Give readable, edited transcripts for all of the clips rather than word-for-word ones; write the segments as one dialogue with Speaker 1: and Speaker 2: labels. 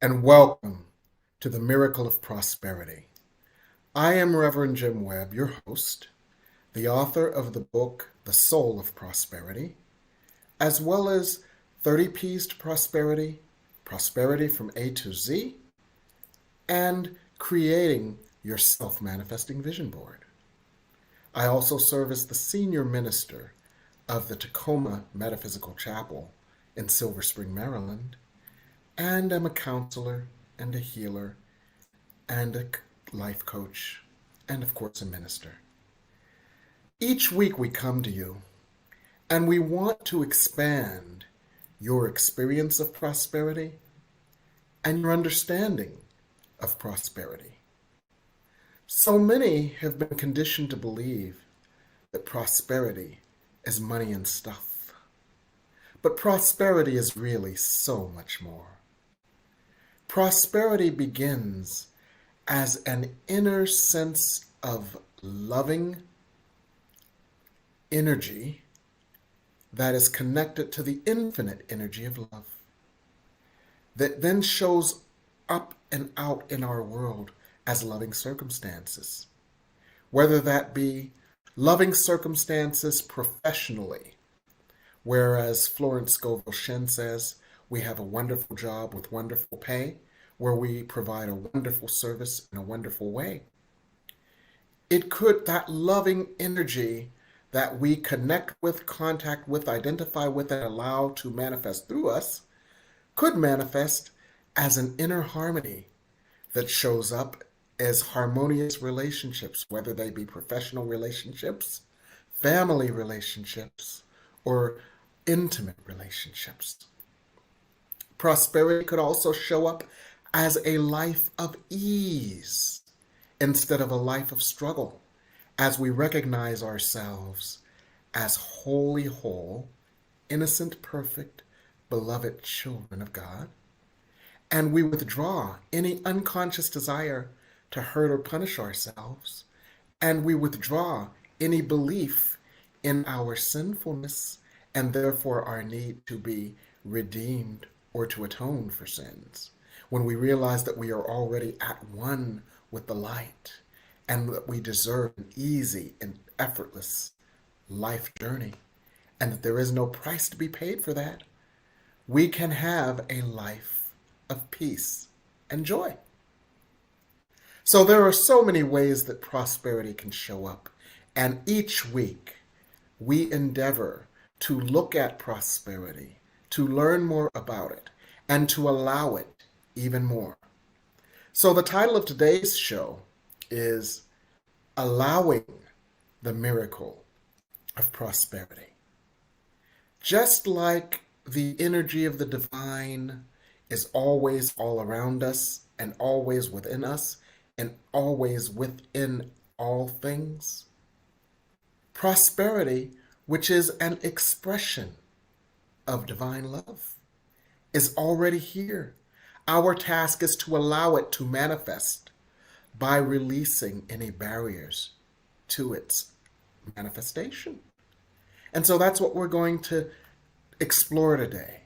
Speaker 1: and welcome to the Miracle of Prosperity. I am Reverend Jim Webb, your host, the author of the book The Soul of Prosperity, as well as 30 P's to Prosperity, Prosperity from A to Z, and creating your self-manifesting vision board. I also serve as the senior minister of the Tacoma Metaphysical Chapel in Silver Spring, Maryland, and am a counselor and a healer and a life coach and, of course, a minister. Each week we come to you and we want to expand your experience of prosperity and your understanding of prosperity. So many have been conditioned to believe that prosperity is money and stuff. But prosperity is really so much more. Prosperity begins as an inner sense of loving energy that is connected to the infinite energy of love, that then shows up and out in our world as loving circumstances, whether that be loving circumstances professionally, whereas Florence Scovel Shinn says, we have a wonderful job with wonderful pay, where we provide a wonderful service in a wonderful way. It could, that loving energy that we connect with, contact with, identify with, and allow to manifest through us, could manifest as an inner harmony that shows up as harmonious relationships, whether they be professional relationships, family relationships, or intimate relationships. Prosperity could also show up as a life of ease instead of a life of struggle, as we recognize ourselves as wholly whole, innocent, perfect, beloved children of God, and we withdraw any unconscious desire to hurt or punish ourselves, and we withdraw any belief in our sinfulness and therefore our need to be redeemed or to atone for sins, when we realize that we are already at one with the light and that we deserve an easy and effortless life journey and that there is no price to be paid for that, we can have a life of peace and joy. So there are so many ways that prosperity can show up, and each week we endeavor to look at prosperity, to learn more about it, and to allow it even more. So the title of today's show is Allowing the Miracle of Prosperity. Just like the energy of the divine is always all around us and always within us and always within all things, prosperity, which is an expression of divine love, is already here. Our task is to allow it to manifest by releasing any barriers to its manifestation. And so that's what we're going to explore today.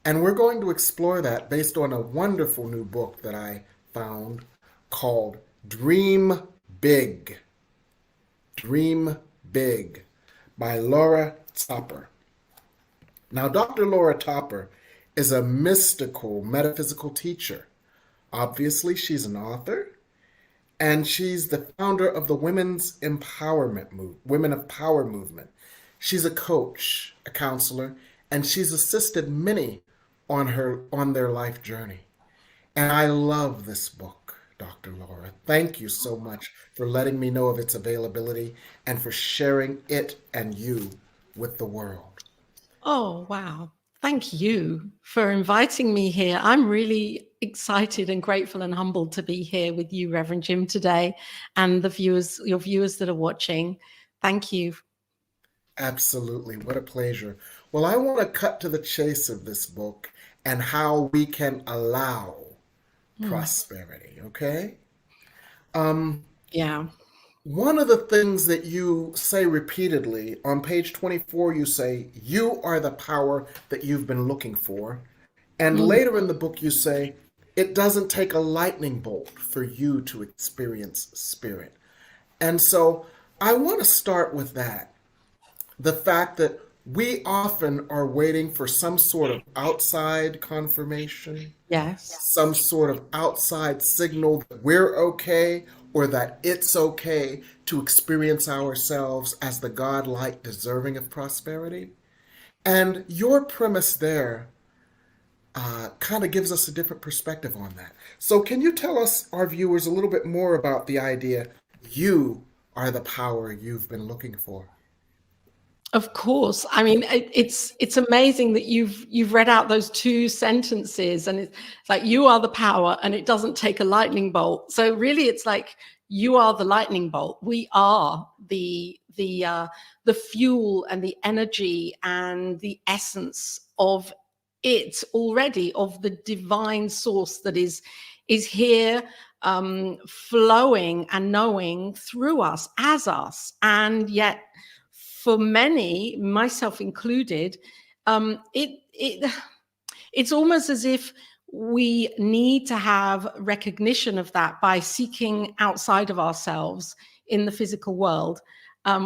Speaker 1: And we're going to explore that based on a wonderful new book that I found called Dream Big. Dream Big by Laura Topper. Now, Dr. Laura Topper is a mystical, metaphysical teacher. Obviously, she's an author, and she's the founder of the Women's Empowerment Women of Power movement. She's a coach, a counselor, and she's assisted many on their life journey. And I love this book, Dr. Laura. Thank you so much for letting me know of its availability and for sharing it and you with the world.
Speaker 2: Oh, wow. Thank you for inviting me here. I'm really excited and grateful and humbled to be here with you, Reverend Jim, today, and the viewers, your viewers that are watching. Thank you.
Speaker 1: Absolutely. What a pleasure. Well, I want to cut to the chase of this book and how we can allow prosperity, okay?
Speaker 2: Yeah.
Speaker 1: One of the things that you say repeatedly on page 24, you say, you are the power that you've been looking for. And later in the book, you say, It doesn't take a lightning bolt for you to experience spirit. And so I want to start with that. The fact that we often are waiting for some sort of outside confirmation,
Speaker 2: Yes.
Speaker 1: some sort of outside signal that we're okay or that it's okay to experience ourselves as the godlike deserving of prosperity. And your premise there kind of gives us a different perspective on that. So, can you tell us, our viewers, a little bit more about the idea you are the power you've been looking for?
Speaker 2: Of course. I mean, it's amazing that you've read out those two sentences, and it's like you are the power, and it doesn't take a lightning bolt. So really, it's like you are the lightning bolt. We are the fuel and the energy and the essence of it already, of the divine source that is here, flowing and knowing through us, as us. And yet for many, myself included, it's almost as if we need to have recognition of that by seeking outside of ourselves in the physical world.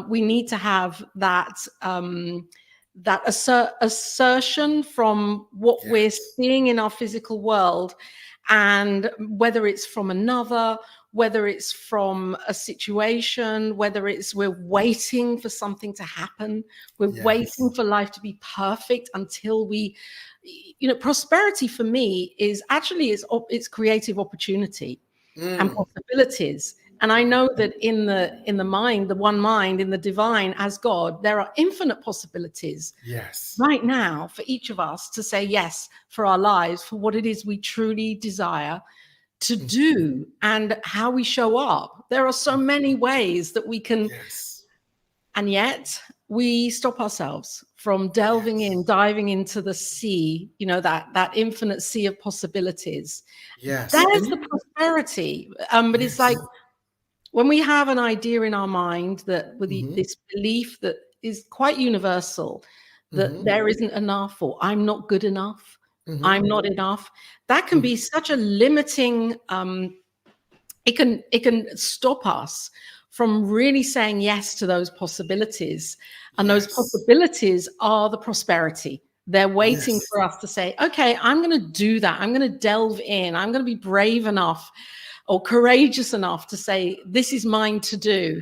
Speaker 2: We need to have that assertion from what we're
Speaker 1: Yes.
Speaker 2: seeing in our physical world, and whether it's from another, whether it's from a situation, whether it's we're waiting for something to happen, we're waiting
Speaker 1: Yes.
Speaker 2: for life to be perfect until we, prosperity for me is actually it's creative opportunity and
Speaker 1: Mm.
Speaker 2: possibilities. And I know that in the mind, the one mind, in the divine as God, there are infinite possibilities
Speaker 1: Yes.
Speaker 2: right now for each of us to say yes for our lives, for what it is we truly desire to do and how we show up. There are so many ways that we can,
Speaker 1: Yes.
Speaker 2: and yet we stop ourselves from delving in,
Speaker 1: Yes.
Speaker 2: diving into the sea, that infinite sea of possibilities.
Speaker 1: Yes.
Speaker 2: There's
Speaker 1: And
Speaker 2: the
Speaker 1: you,
Speaker 2: prosperity. But it's like
Speaker 1: yes.
Speaker 2: when we have an idea in our mind that with
Speaker 1: Mm-hmm.
Speaker 2: this belief that is quite universal, that
Speaker 1: Mm-hmm.
Speaker 2: there isn't enough, or I'm not good enough,
Speaker 1: Mm-hmm.
Speaker 2: I'm not enough, that can be
Speaker 1: Mm-hmm.
Speaker 2: such a limiting, it can stop us from really saying yes to those possibilities. And those
Speaker 1: Yes.
Speaker 2: possibilities are the prosperity. They're waiting
Speaker 1: Yes.
Speaker 2: for us to say, okay, I'm going to do that. I'm going to delve in. I'm going to be brave enough or courageous enough to say, this is mine to do.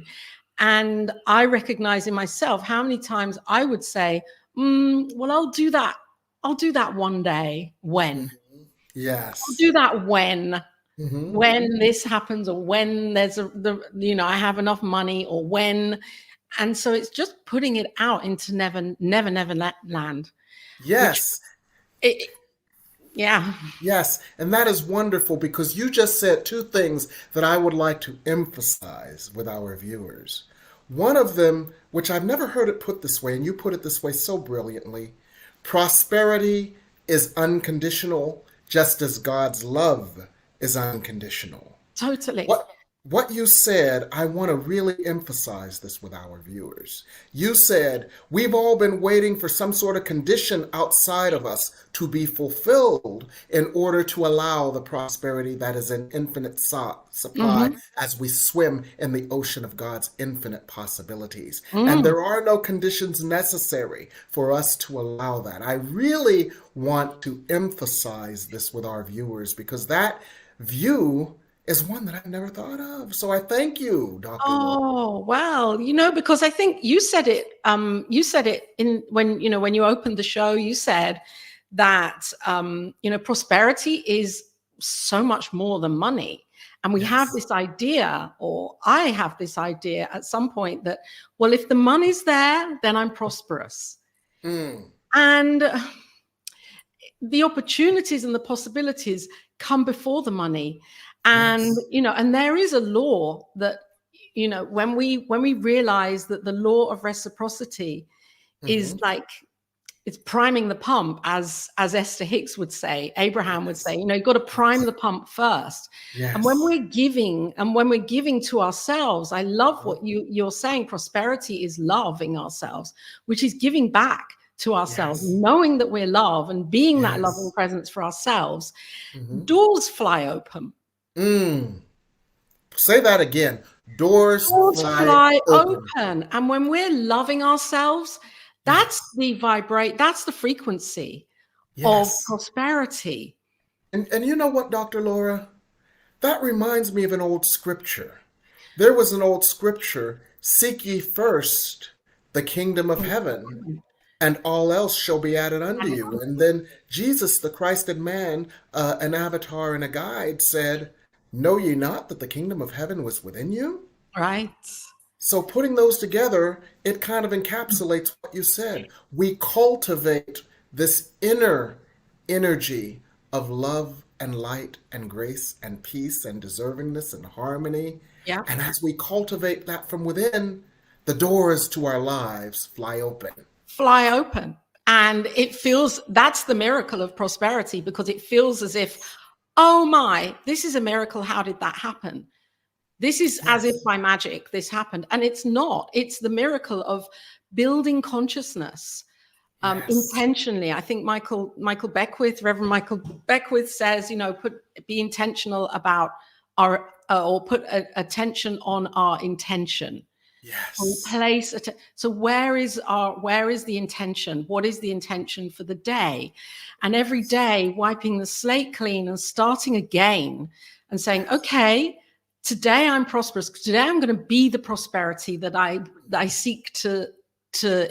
Speaker 2: And I recognize in myself how many times I would say, well, I'll do that. I'll do that one day. When?
Speaker 1: Mm-hmm.
Speaker 2: I'll
Speaker 1: Yes.
Speaker 2: do that
Speaker 1: Mm-hmm.
Speaker 2: when this happens, or when there's I have enough money, or when. And so it's just putting it out into never land, which
Speaker 1: Yes.
Speaker 2: it, yeah.
Speaker 1: Yes, and that is wonderful because you just said two things that I would like to emphasize with our viewers. One of them, which I've never heard it put this way, and you put it this way so brilliantly: prosperity is unconditional, just as God's love is unconditional.
Speaker 2: Totally.
Speaker 1: What you said, I want to really emphasize this with our viewers. You said we've all been waiting for some sort of condition outside of us to be fulfilled in order to allow the prosperity that is an infinite supply
Speaker 2: Mm-hmm.
Speaker 1: as we swim in the ocean of God's infinite possibilities. And
Speaker 2: Mm.
Speaker 1: there are no conditions necessary for us to allow that. I really want to emphasize this with our viewers because that view is one that I've never thought of. So I thank you, Dr. Webb.
Speaker 2: Oh, well, because I think you said it in when you opened the show, you said that, prosperity is so much more than money. And we have
Speaker 1: Yes.
Speaker 2: this idea, or I have this idea at some point that, well, if the money's there, then I'm prosperous.
Speaker 1: Mm.
Speaker 2: And the opportunities and the possibilities come before the money. And
Speaker 1: Yes.
Speaker 2: and there is a law that, when we realize that the law of reciprocity is
Speaker 1: Mm-hmm.
Speaker 2: like, it's priming the pump, as Esther Hicks would say, Abraham would say,
Speaker 1: Yes.
Speaker 2: you've got to prime
Speaker 1: Yes.
Speaker 2: the pump first. And when
Speaker 1: Yes.
Speaker 2: we're giving to ourselves, I love
Speaker 1: Uh-huh.
Speaker 2: what you're saying. Prosperity is loving ourselves, which is giving back to ourselves,
Speaker 1: Yes.
Speaker 2: knowing that we're love and being that loving
Speaker 1: Yes.
Speaker 2: presence for ourselves,
Speaker 1: Mm-hmm.
Speaker 2: doors fly open.
Speaker 1: Mm. Say that again. Doors
Speaker 2: Doors
Speaker 1: fly
Speaker 2: fly
Speaker 1: open.
Speaker 2: open. And when we're loving ourselves, that's
Speaker 1: Yes.
Speaker 2: that's the frequency of
Speaker 1: Yes.
Speaker 2: prosperity.
Speaker 1: And you know what, Dr. Laura? That reminds me of an old scripture. There was an old scripture, seek ye first the kingdom of heaven, and all else shall be added unto you. And then Jesus, the Christed man, an avatar and a guide, said, know ye not that the kingdom of heaven was within you?
Speaker 2: Right.
Speaker 1: So putting those together, it kind of encapsulates what you said. We cultivate this inner energy of love and light and grace and peace and deservingness and harmony.
Speaker 2: Yeah.
Speaker 1: And as we cultivate that from within, the doors to our lives fly open.
Speaker 2: Fly open. And it feels that's the miracle of prosperity, because it feels as if, oh my, this is a miracle. How did that happen? This is as if
Speaker 1: Yes.
Speaker 2: by magic this happened. And it's not. It's the miracle of building consciousness
Speaker 1: Yes.
Speaker 2: intentionally. I think Reverend Michael Beckwith says, be intentional about our, or put attention on our intention.
Speaker 1: Yes.
Speaker 2: So where is the intention? What is the intention for the day? And every
Speaker 1: Yes.
Speaker 2: day wiping the slate clean and starting again and saying,
Speaker 1: Yes.
Speaker 2: okay, today I'm prosperous. Today I'm going to be the prosperity that I seek to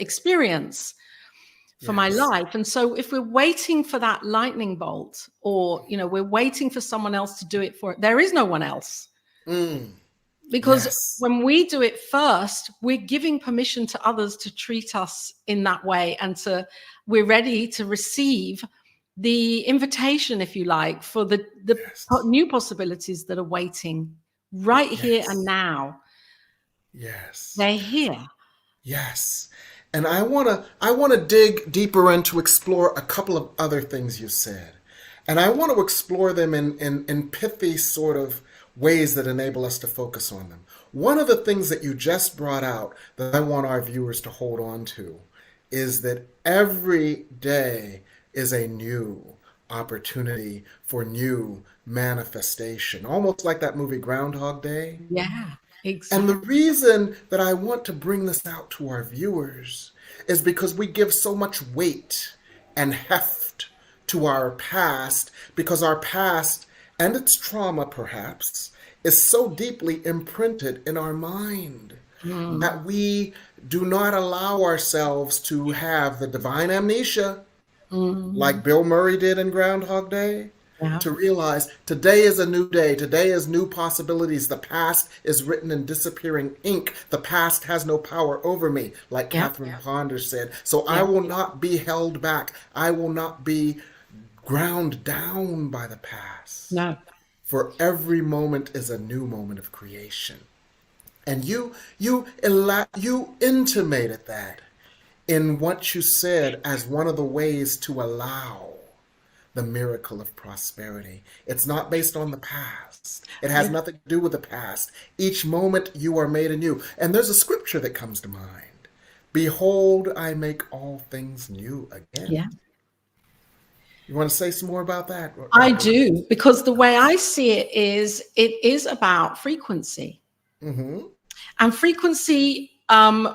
Speaker 2: experience for my
Speaker 1: Yes.
Speaker 2: life. And so if we're waiting for that lightning bolt, or we're waiting for someone else to do it for it, there is no one else.
Speaker 1: Mm.
Speaker 2: Because
Speaker 1: Yes.
Speaker 2: when we do it first, we're giving permission to others to treat us in that way, and we're ready to receive the invitation, if you like, for the
Speaker 1: Yes.
Speaker 2: new possibilities that are waiting right here and
Speaker 1: Yes.
Speaker 2: now.
Speaker 1: Yes.
Speaker 2: They're here.
Speaker 1: Yes. And I want to dig deeper and to explore a couple of other things you said. And I want to explore them in pithy sort of ways that enable us to focus on them. One of the things that you just brought out that I want our viewers to hold on to is that every day is a new opportunity for new manifestation. Almost like that movie Groundhog Day.
Speaker 2: Yeah,
Speaker 1: And the
Speaker 2: exactly.
Speaker 1: reason that I want to bring this out to our viewers is because we give so much weight and heft to our past, because our past and its trauma, perhaps, is so deeply imprinted in our mind that we do not allow ourselves to have the divine amnesia like Bill Murray did in Groundhog Day,
Speaker 2: Yeah,
Speaker 1: to realize today is a new day. Today is new possibilities. The past is written in disappearing ink. The past has no power over me, like
Speaker 2: yeah,
Speaker 1: Catherine Ponder said. So I
Speaker 2: yeah.
Speaker 1: will not be held back. I will not be ground down by the past.
Speaker 2: No.
Speaker 1: For every moment is a new moment of creation. And you intimated that in what you said as one of the ways to allow the miracle of prosperity. It's not based on the past. It has
Speaker 2: Yeah.
Speaker 1: nothing to do with the past. Each moment you are made anew. And there's a scripture that comes to mind. Behold, I make all things new again.
Speaker 2: Yeah.
Speaker 1: You want to say some more about that,
Speaker 2: I
Speaker 1: Dr. Laura?
Speaker 2: do, because the way I see it is about frequency.
Speaker 1: Mm-hmm.
Speaker 2: And frequency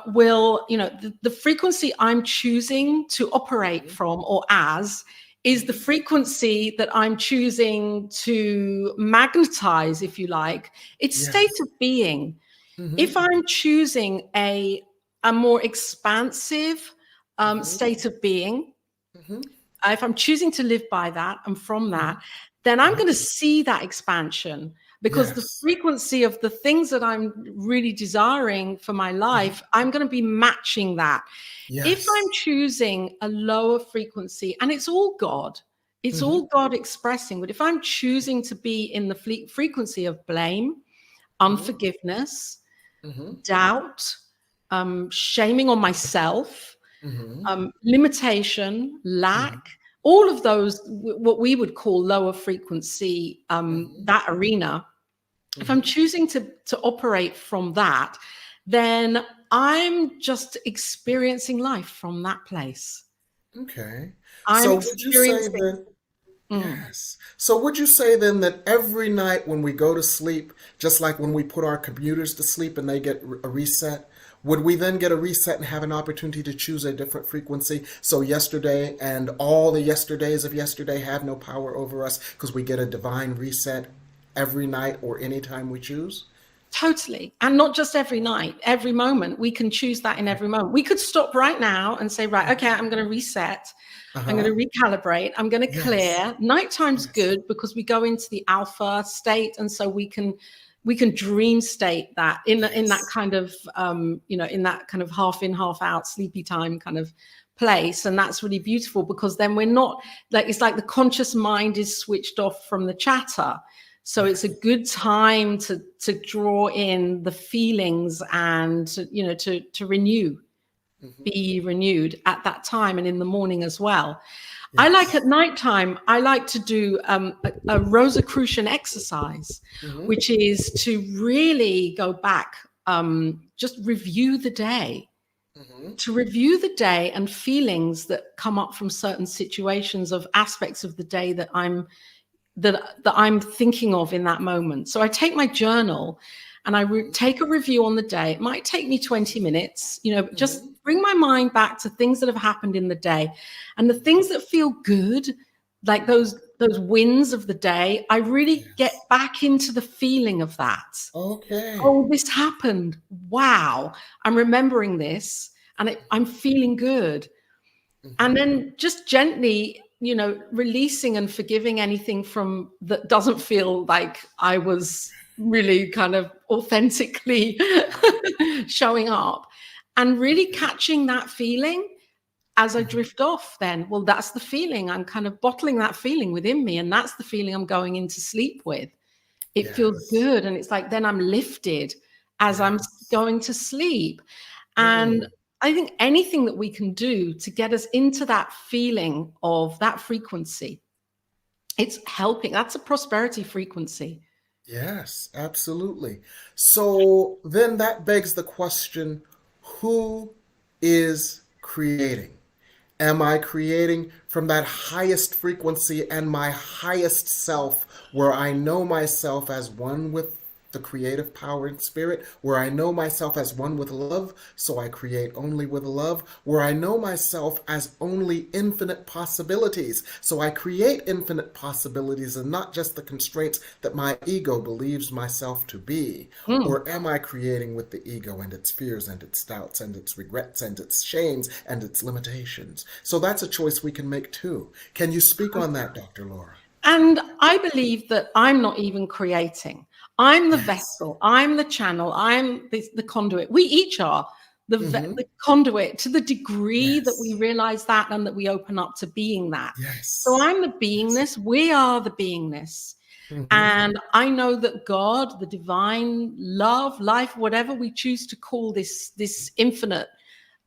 Speaker 2: will, the frequency I'm choosing to operate from or as is the frequency that I'm choosing to magnetize, if you like. It's state
Speaker 1: Yes.
Speaker 2: of being.
Speaker 1: Mm-hmm.
Speaker 2: If I'm choosing a more expansive
Speaker 1: Mm-hmm.
Speaker 2: state of being,
Speaker 1: Mm-hmm.
Speaker 2: if I'm choosing to live by that and from
Speaker 1: Mm-hmm.
Speaker 2: that, then I'm
Speaker 1: Mm-hmm.
Speaker 2: going to see that expansion, because the
Speaker 1: Yes.
Speaker 2: frequency of the things that I'm really desiring for my
Speaker 1: Mm-hmm.
Speaker 2: life, I'm going to be matching that. If I'm
Speaker 1: Yes.
Speaker 2: choosing a lower frequency, and it's all God, it's
Speaker 1: Mm-hmm.
Speaker 2: all God expressing, but if I'm choosing to be in the frequency of blame,
Speaker 1: Mm-hmm.
Speaker 2: unforgiveness,
Speaker 1: Mm-hmm.
Speaker 2: doubt, shaming on myself,
Speaker 1: Mm-hmm.
Speaker 2: limitation,
Speaker 1: Mm-hmm.
Speaker 2: lack, all of those, what we would call lower frequency,
Speaker 1: Mm-hmm.
Speaker 2: that arena. If I'm
Speaker 1: Mm-hmm.
Speaker 2: choosing to operate from that, then I'm just experiencing life from that place.
Speaker 1: Okay.
Speaker 2: I'm
Speaker 1: So would you say
Speaker 2: experiencing.
Speaker 1: then,
Speaker 2: Mm.
Speaker 1: yes. So would you say then that every night when we go to sleep, just like when we put our computers to sleep and they get a reset, would we then get a reset and have an opportunity to choose a different frequency? So yesterday and all the yesterdays of yesterday have no power over us because we get a divine reset every night or anytime we choose?
Speaker 2: Totally. And not just every night, every moment. We can choose that in every moment. We could stop right now and say, right, okay, I'm going to reset. I'm going
Speaker 1: Uh-huh.
Speaker 2: to recalibrate. I'm going to
Speaker 1: Yes.
Speaker 2: clear. Nighttime's
Speaker 1: Yes.
Speaker 2: good because we go into the alpha state, and so we can dream state that in that
Speaker 1: Yes.
Speaker 2: kind of in that kind of half in, half out, sleepy time kind of place. And that's really beautiful because then we're not like, it's like the conscious mind is switched off from the chatter. So it's a
Speaker 1: Yes.
Speaker 2: good time to draw in the feelings and to renew,
Speaker 1: Hmm.
Speaker 2: be renewed at that time, and in the morning as well. I like at
Speaker 1: Yes.
Speaker 2: nighttime, I like to do a Rosicrucian exercise,
Speaker 1: Hmm.
Speaker 2: which is to really go back, just review the day,
Speaker 1: Hmm.
Speaker 2: to review the day and feelings that come up from certain situations of aspects of the day that I'm thinking of in that moment. So I take my journal and I take a review on the day. It might take me 20 minutes, just
Speaker 1: Hmm.
Speaker 2: bring my mind back to things that have happened in the day, and the things that feel good, like those wins of the day. I really get
Speaker 1: Yes.
Speaker 2: back into the feeling of that.
Speaker 1: Okay.
Speaker 2: Oh, this happened. Wow. I'm remembering this, and I'm feeling good. And
Speaker 1: Hmm.
Speaker 2: then just gently, releasing and forgiving anything from that doesn't feel like I was really kind of authentically showing up, and really
Speaker 1: Okay.
Speaker 2: catching that feeling as I
Speaker 1: Hmm.
Speaker 2: drift off. Then, well, that's the feeling. I'm kind of bottling that feeling within me, and that's the feeling I'm going into sleep with. It feels
Speaker 1: Yes.
Speaker 2: good, and it's like then I'm lifted as I'm
Speaker 1: Yes.
Speaker 2: going to sleep. And
Speaker 1: Mm.
Speaker 2: I think anything that we can do to get us into that feeling of that frequency, it's helping. That's a prosperity frequency.
Speaker 1: Yes, absolutely. So then that begs the question, who is creating? Am I creating from that highest frequency and my highest self, where I know myself as one with the creative power and spirit, where I know myself as one with love, so I create only with love, where I know myself as only infinite possibilities, so I create infinite possibilities and not just the constraints that my ego believes myself to be?
Speaker 2: Mm.
Speaker 1: Or am I creating with the ego and its fears and its doubts and its regrets and its shames and its limitations? So that's a choice we can make too. Can you speak on that, Dr. Laura?
Speaker 2: And I believe that I'm not even creating. I'm the
Speaker 1: Yes.
Speaker 2: vessel. I'm the channel. I'm the conduit. We each are
Speaker 1: Mm-hmm.
Speaker 2: the conduit to the degree that we
Speaker 1: Yes.
Speaker 2: realize that and that we open up to being that. So
Speaker 1: Yes.
Speaker 2: I'm the
Speaker 1: Yes.
Speaker 2: beingness. We are the beingness.
Speaker 1: Mm-hmm.
Speaker 2: And I know that God, the divine love, life, whatever we choose to call this infinite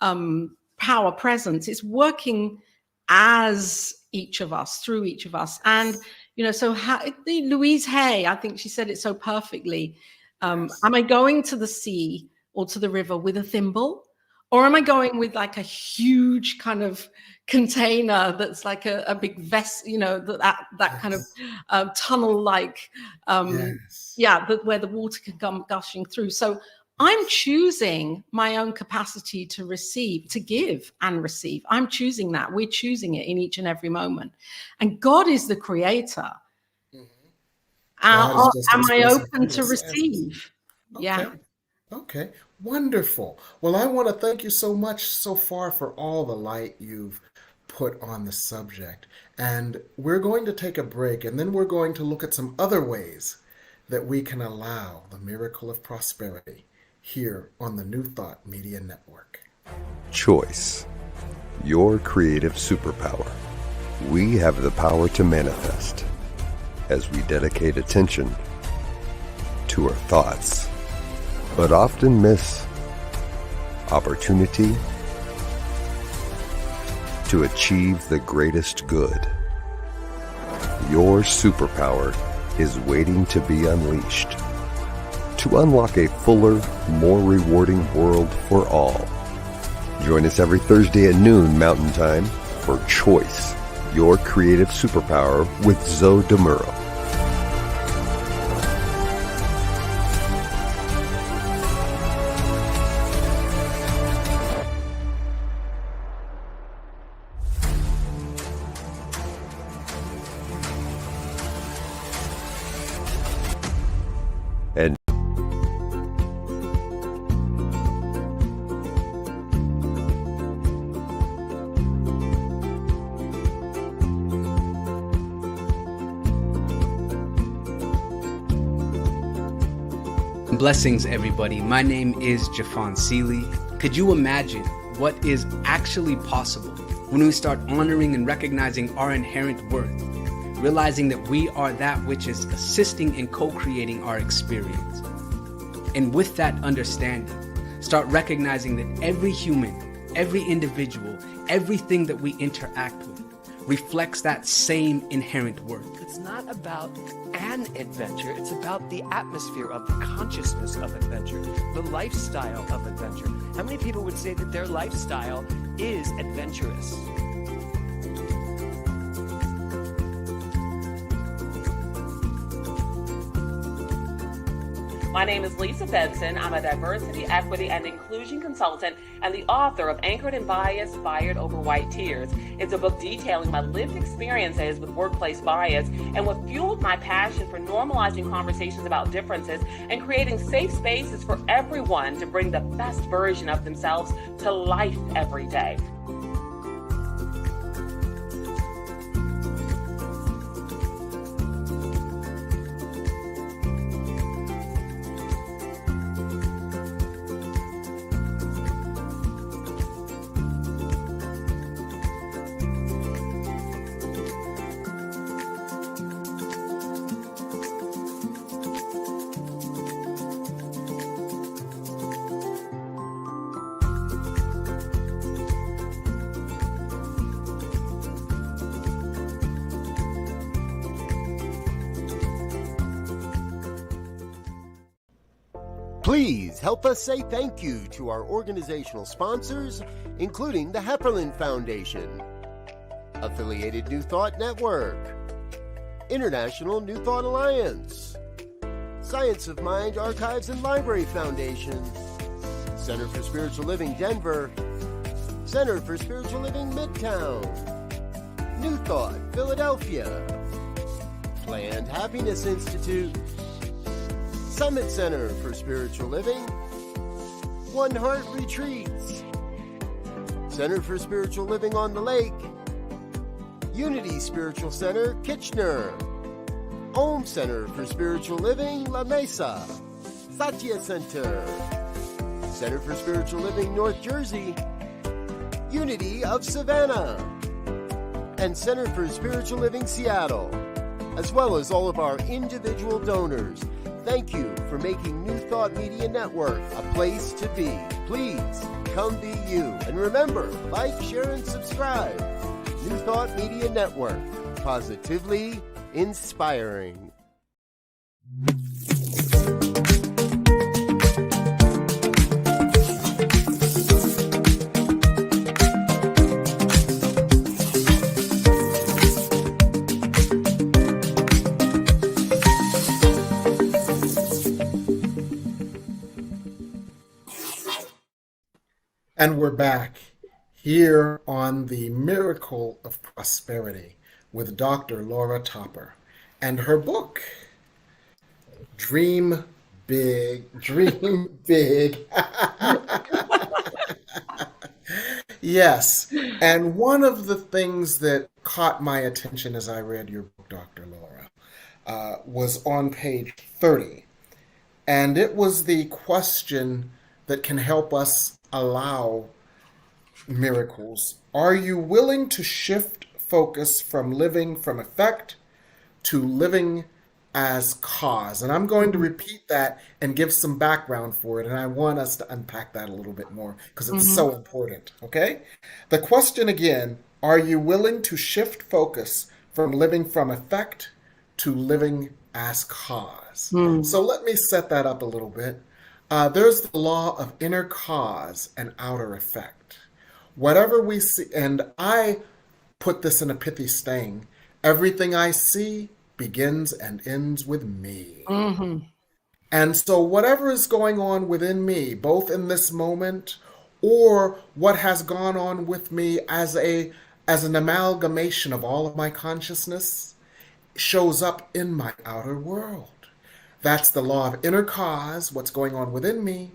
Speaker 2: power presence, is working as each of us, through each of us. And,
Speaker 1: Yes.
Speaker 2: so Louise Hay, I think she said it so perfectly.
Speaker 1: Yes.
Speaker 2: Am I going to the sea or to the river with a thimble? Or am I going with like a huge kind of container that's like a big vessel, that kind of
Speaker 1: Yes.
Speaker 2: tunnel like,
Speaker 1: Yes.
Speaker 2: where the water can come gushing through. So I'm choosing my own capacity to receive, to give and receive. I'm choosing that. We're choosing it in each and every moment. And God is the creator.
Speaker 1: Mm-hmm. God is just
Speaker 2: Am I
Speaker 1: expressing
Speaker 2: open to
Speaker 1: oneness as us.
Speaker 2: receive? Yeah.
Speaker 1: Okay. Okay. Wonderful. Well, I want to thank you so much so far for all the light you've put on the subject. And we're going to take a break, and then we're going to look at some other ways that we can allow the miracle of prosperity here on the New Thought Media Network.
Speaker 3: Choice, your creative superpower. We have the power to manifest as we dedicate attention to our thoughts, but often miss opportunity to achieve the greatest good. Your superpower is waiting to be unleashed to unlock a fuller, more rewarding world for all. Join us every Thursday at noon Mountain Time for Choice, Your Creative Superpower with Zoe DeMuro. And
Speaker 4: Blessings, everybody. My name is Jafon Seeley. Could you imagine what is actually possible when we start honoring and recognizing our inherent worth, realizing that we are that which is assisting and co-creating our experience? And with that understanding, start recognizing that every human, every individual, everything that we interact with reflects that same inherent worth.
Speaker 5: It's not about an adventure, it's about the atmosphere of the consciousness of adventure, the lifestyle of adventure. How many people would say that their lifestyle is adventurous?
Speaker 6: My name is Lisa Benson. I'm a diversity, equity, and inclusion consultant and the author of Anchored in Bias, Fired Over White Tears. It's a book detailing my lived experiences with workplace bias and what fueled my passion for normalizing conversations about differences and creating safe spaces for everyone to bring the best version of themselves to life every day.
Speaker 7: Please help us say thank you to our organizational sponsors, including the Hepperlin Foundation, Affiliated New Thought Network, International New Thought Alliance, Science of Mind Archives and Library Foundation, Center for Spiritual Living Denver, Center for Spiritual Living Midtown, New Thought Philadelphia, Planned Happiness Institute, Summit Center for Spiritual Living, One Heart Retreats, Center for Spiritual Living on the Lake, Unity Spiritual Center, Kitchener, Om Center for Spiritual Living, La Mesa, Satya Center, Center for Spiritual Living, North Jersey, Unity of Savannah, and Center for Spiritual Living, Seattle, as well as all of our individual donors. Thank you for making New Thought Media Network a place to be. Please come be you. And remember, like, share, and subscribe. New Thought Media Network, positively inspiring.
Speaker 1: And we're back here on the Miracle of Prosperity with Dr. Laura Topper and her book, Dream Big, Dream Big. Yes. And one of the things that caught my attention as I read your book, Dr. Laura, was on page 30. And it was the question that can help us allow miracles. Are you willing to shift focus from living from effect to living as cause? And I'm going to repeat that and give some background for it. And I want us to unpack that a little bit more because it's so important. Okay? The question again, are you willing to shift focus from living from effect to living as cause? So let me set that up a little bit. There's the law of inner cause and outer effect. Whatever we see, and I put this in a pithy saying: everything I see begins and ends with me.
Speaker 2: Mm-hmm.
Speaker 1: And so, whatever is going on within me, both in this moment or what has gone on with me as an amalgamation of all of my consciousness, shows up in my outer world. That's the law of inner cause. What's going on within me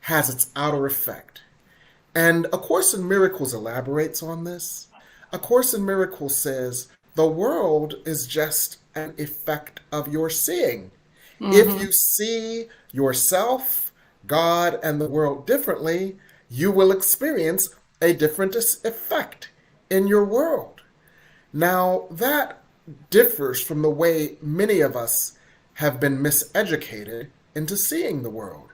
Speaker 1: has its outer effect. And A Course in Miracles elaborates on this. A Course in Miracles says the world is just an effect of your seeing. If you see yourself, God, and the world differently, you will experience a different effect in your world. Now, that differs from the way many of us have been miseducated into seeing the world.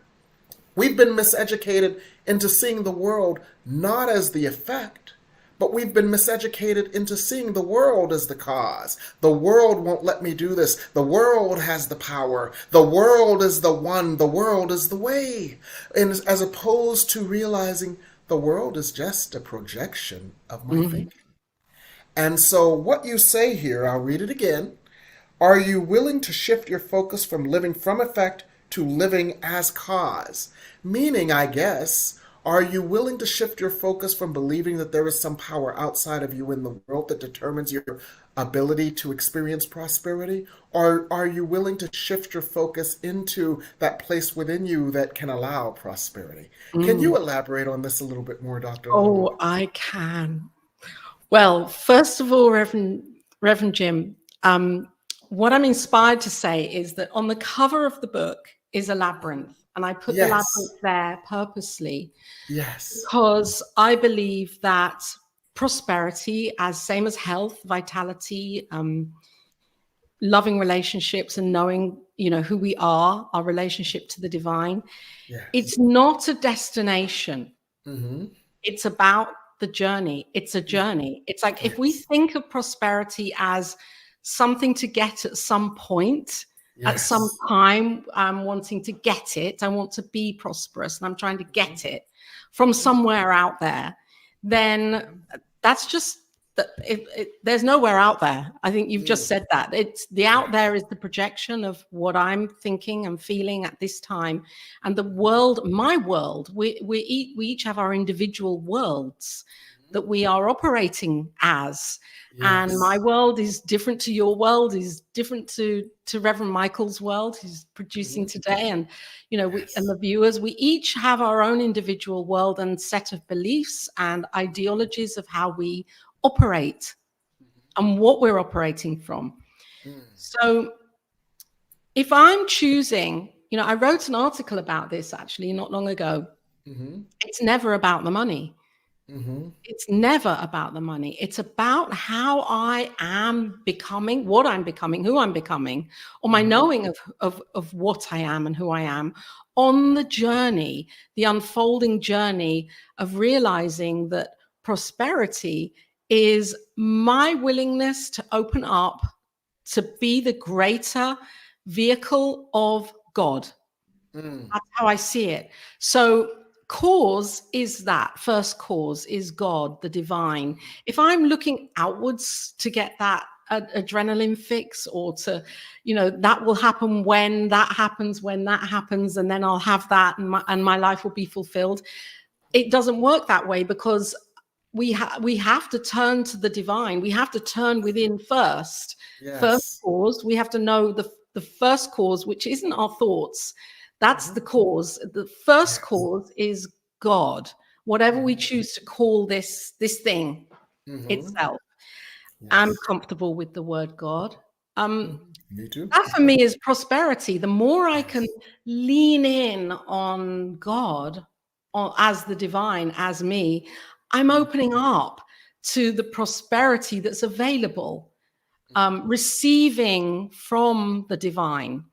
Speaker 1: We've been miseducated into seeing the world not as the effect, but we've been miseducated into seeing the world as the cause. The world won't let me do this. The world has the power. The world is the one. The world is the way. And as opposed to realizing the world is just a projection of my thinking. And so what you say here, I'll read it again. Are you willing to shift your focus from living from effect to living as cause? Meaning, I guess, are you willing to shift your focus from believing that there is some power outside of you in the world that determines your ability to experience prosperity? Or are you willing to shift your focus into that place within you that can allow prosperity? Can you elaborate on this a little bit more, Dr. London?
Speaker 2: Oh, I can. Well, first of all, Reverend Jim, what I'm inspired to say is that on the cover of the book is a labyrinth. And I put the labyrinth there purposely.
Speaker 1: Yes.
Speaker 2: Because I believe that prosperity, as same as health, vitality, loving relationships, and knowing, who we are, our relationship to the divine, it's not a destination. It's about the journey. It's a journey. It's like if we think of prosperity as something to get at some point, at some time, I'm wanting to get it. I want to be prosperous and I'm trying to get it from somewhere out there. Then that's just, there's nowhere out there. I think you've just said that. It's the out there is the projection of what I'm thinking and feeling at this time. And the world, my world, we each have our individual worlds that we are operating as. And my world is different to your world, is different to Reverend Michael's world, who's producing today. And, we, and the viewers, we each have our own individual world and set of beliefs and ideologies of how we operate and what we're operating from. So if I'm choosing, I wrote an article about this actually not long ago. It's never about the money. It's never about the money. It's about how I am becoming, what I'm becoming, who I'm becoming, or my knowing of what I am and who I am on the journey, the unfolding journey of realizing that prosperity is my willingness to open up, to be the greater vehicle of God. That's how I see it. So cause is that first cause is God, the divine. If I'm looking outwards to get that adrenaline fix, or to, that will happen when that happens, and then I'll have that and my life will be fulfilled. It doesn't work that way, because we have to turn to the divine. We have to turn within first. First cause, we have to know the first cause, which isn't our thoughts. That's the cause. The first cause is God, whatever we choose to call this thing itself. I'm comfortable with the word God.
Speaker 1: Me too.
Speaker 2: That for me is prosperity. The more I can lean in on God as the divine, as me, I'm opening up to the prosperity that's available, receiving from the divine.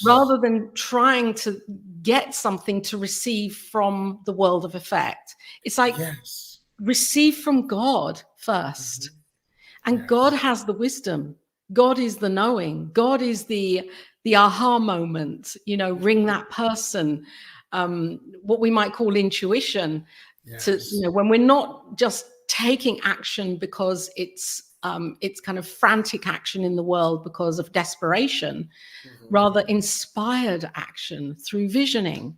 Speaker 2: Rather than trying to get something to receive from the world of effect. It's like receive from God first. And God has the wisdom. God is the knowing. God is the aha moment, ring that person, what we might call intuition. To, when we're not just taking action because it's kind of frantic action in the world because of desperation, rather inspired action through visioning,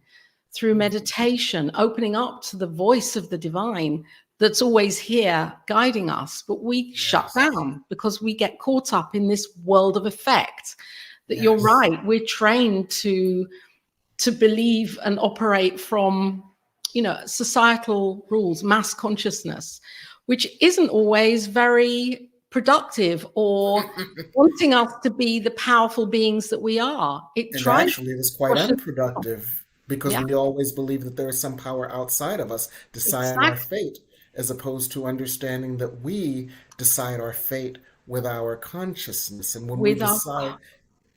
Speaker 2: through meditation, opening up to the voice of the divine that's always here guiding us. But we shut down because we get caught up in this world of effect. That you're right, we're trained to believe and operate from, societal rules, mass consciousness, which isn't always very productive or wanting us to be the powerful beings that we are. It
Speaker 1: And
Speaker 2: tries
Speaker 1: actually, it is quite
Speaker 2: to push us.
Speaker 1: unproductive because
Speaker 2: Yeah.
Speaker 1: we always believe that there is some power outside of us deciding our
Speaker 2: Exactly.
Speaker 1: fate, as opposed to understanding that we decide our fate with our consciousness. And when we
Speaker 2: With our
Speaker 1: decide,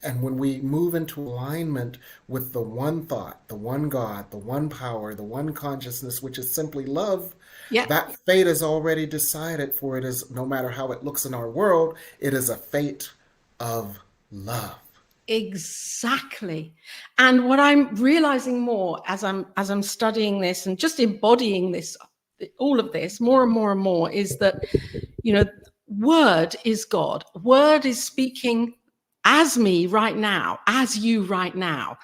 Speaker 1: and when we move into alignment with the one thought, the one God, the one power, the one consciousness, which is simply love,
Speaker 2: yeah,
Speaker 1: that fate is already decided, for it is, no matter how it looks in our world, it is a fate of love.
Speaker 2: exactly. And what I'm realizing more as I'm studying this and just embodying this, all of this more and more and more, is that, word is God. Word is speaking as me right now, as you right now.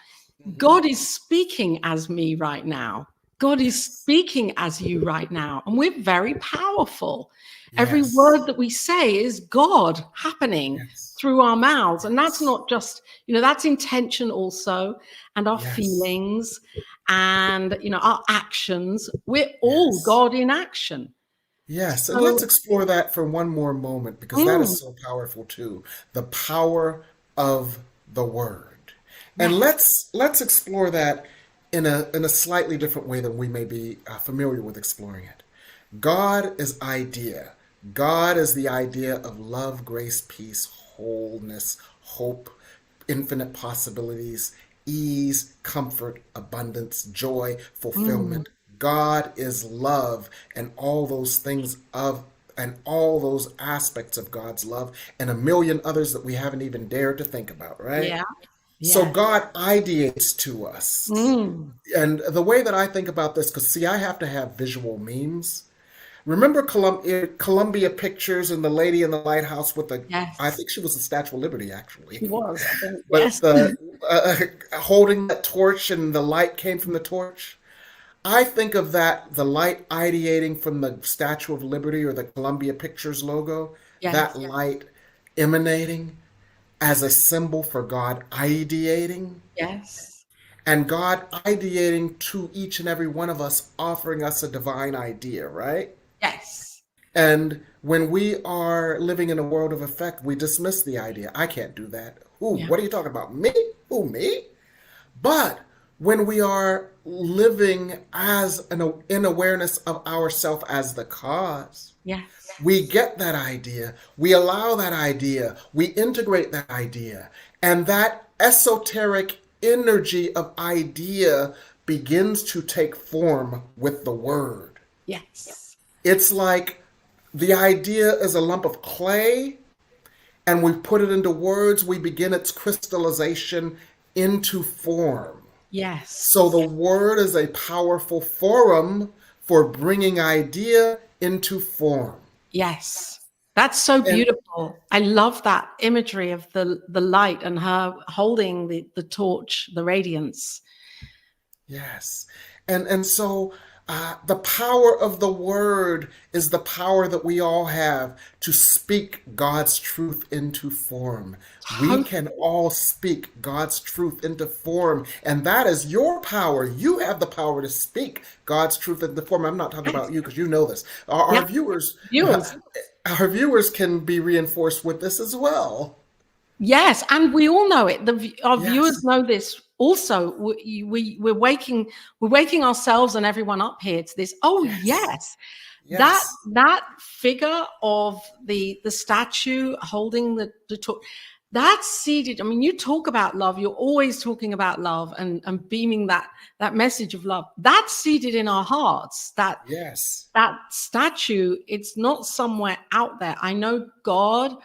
Speaker 2: God is speaking as me right now. God is speaking as you right now. And we're very powerful. Every
Speaker 1: Yes.
Speaker 2: word that we say is God happening
Speaker 1: Yes.
Speaker 2: through our mouths. And that's not just, that's intention also, and our
Speaker 1: Yes.
Speaker 2: feelings and, our actions. We're all
Speaker 1: Yes.
Speaker 2: God in action.
Speaker 1: Yes, and
Speaker 2: So,
Speaker 1: let's explore that for one more moment because that is so powerful too. The power of the word. And let's explore that in a slightly different way than we may be familiar with exploring it. God is idea. God is the idea of love, grace, peace, wholeness, hope, infinite possibilities, ease, comfort, abundance, joy, fulfillment. God is love, and all those things of, and all those aspects of God's love, and a million others that we haven't even dared to think about, right?
Speaker 2: yeah.
Speaker 1: So
Speaker 2: Yeah.
Speaker 1: God ideates to us. And the way that I think about this, because see, I have to have visual memes. Remember Columbia Pictures and the lady in the lighthouse with the,
Speaker 2: Yes.
Speaker 1: I think she was the Statue of Liberty, actually.
Speaker 2: He was, I think.
Speaker 1: But
Speaker 2: Yes.
Speaker 1: the holding that torch and the light came from the torch. I think of that, the light ideating from the Statue of Liberty or the Columbia Pictures logo, that light emanating as a symbol for God ideating,
Speaker 2: Yes.
Speaker 1: and God ideating to each and every one of us, offering us a divine idea, right?
Speaker 2: Yes.
Speaker 1: And when we are living in a world of effect, we dismiss the idea. I can't do that. Who?
Speaker 2: Yeah.
Speaker 1: What are you talking about? Me? Who, me? But when we are living as in awareness of ourself as the cause,
Speaker 2: Yes.
Speaker 1: we get that idea, we allow that idea, we integrate that idea, and that esoteric energy of idea begins to take form with the word.
Speaker 2: Yes.
Speaker 1: It's like the idea is a lump of clay, and we put it into words, we begin its crystallization into form.
Speaker 2: Yes.
Speaker 1: So the word is a powerful forum for bringing idea into form.
Speaker 2: Yes. That's so beautiful. I love that imagery of the light and her holding the torch, the radiance.
Speaker 1: Yes. And so the power of the word is the power that we all have to speak God's truth into form. We can all speak God's truth into form, and that is your power. You have the power to speak God's truth into form. I'm not talking about you because you know this. Our viewers can be reinforced with this as well.
Speaker 2: Yes, and we all know it. Our viewers know this also. We're waking ourselves and everyone up here to this. Oh yes. That figure of the statue holding the torch, that's seeded. I mean, you talk about love. You're always talking about love and beaming that message of love. That's seeded in our hearts. That statue. It's not somewhere out there. I know God.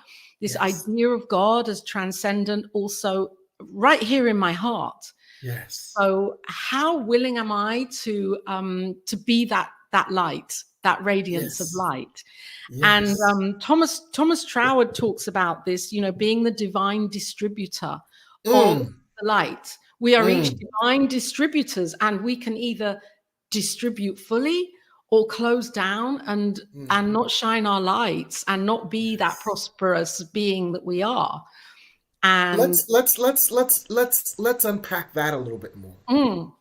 Speaker 2: This idea of God as transcendent, also right here in my heart.
Speaker 1: Yes.
Speaker 2: So, how willing am I to be that light that radiance of
Speaker 1: Yes.
Speaker 2: light. And
Speaker 1: Yes.
Speaker 2: Thomas Troward talks about this, being the divine distributor of
Speaker 1: Mm,
Speaker 2: the light. We are each
Speaker 1: mm,
Speaker 2: divine distributors, and we can either distribute fully or close down and
Speaker 1: mm.
Speaker 2: not shine our lights and not be that
Speaker 1: Yes.
Speaker 2: prosperous being that we are. And
Speaker 1: Let's unpack that a little bit more.
Speaker 2: mm,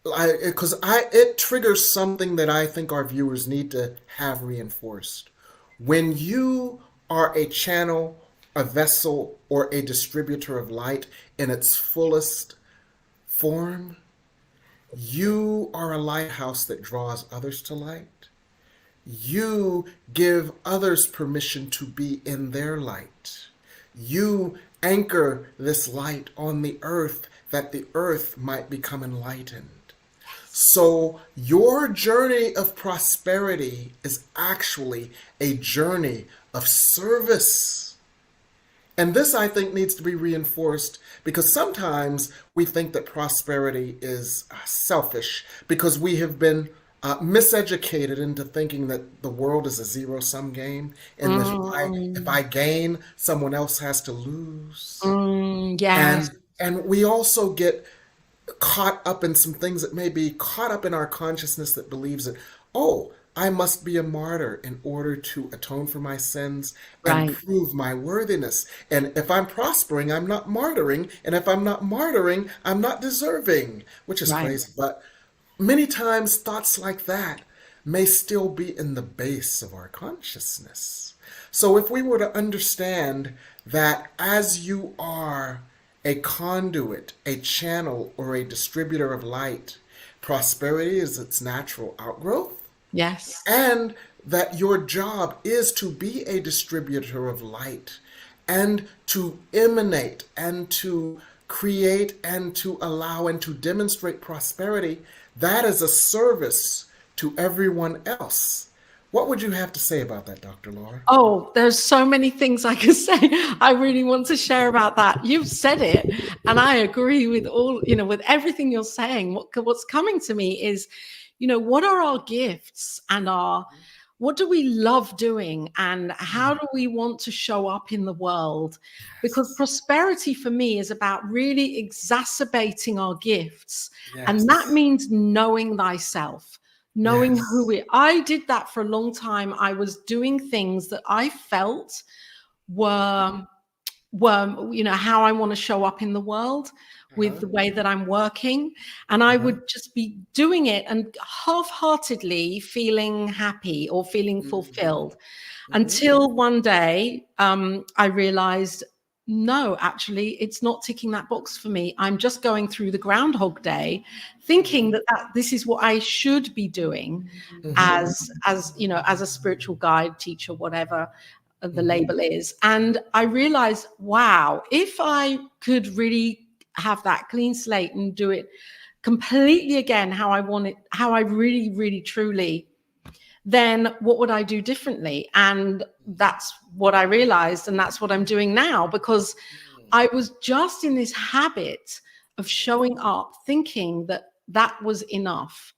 Speaker 1: Because it triggers something that I think our viewers need to have reinforced. When you are a channel, a vessel, or a distributor of light in its fullest form, you are a lighthouse that draws others to light. You give others permission to be in their light. You anchor this light on the earth that the earth might become enlightened. So your journey of prosperity is actually a journey of service. And this, I think, needs to be reinforced because sometimes we think that prosperity is selfish because we have been miseducated into thinking that the world is a zero-sum game, and if I gain, someone else has to lose.
Speaker 2: yes,
Speaker 1: And we also get caught up in some things that may be caught up in our consciousness that believes that, oh, I must be a martyr in order to atone for my sins and
Speaker 2: right,
Speaker 1: prove my worthiness. And if I'm prospering, I'm not martyring. And if I'm not martyring, I'm not deserving, which is
Speaker 2: right.
Speaker 1: crazy. But many times thoughts like that may still be in the base of our consciousness. So if we were to understand that as you are a conduit, a channel, or a distributor of light, prosperity is its natural outgrowth,
Speaker 2: Yes,
Speaker 1: and that your job is to be a distributor of light and to emanate and to create and to allow and to demonstrate prosperity, that is a service to everyone else. What would you have to say about that, Dr. Laura?
Speaker 2: oh, there's so many things I could say. I really want to share about that. You've said it, and I agree with all, with everything you're saying. What's coming to me is, what are our gifts and what do we love doing, and how do we want to show up in the world? Because prosperity for me is about really exacerbating our gifts. And that
Speaker 1: Yes.
Speaker 2: means knowing thyself. Knowing who
Speaker 1: Yes.
Speaker 2: I did that for a long time. I was doing things that I felt were how I want to show up in the world with the way that I'm working. And I would just be doing it and half-heartedly feeling happy or feeling fulfilled until one day I realized, no, actually, it's not ticking that box for me. I'm just going through the Groundhog Day thinking that this is what I should be doing as a spiritual guide, teacher, whatever the label is. And I realized, wow, if I could really have that clean slate and do it completely again how I want it, how I really, really, truly, then what would I do differently? And that's what I realized, and that's what I'm doing now, because I was just in this habit of showing up thinking that that was enough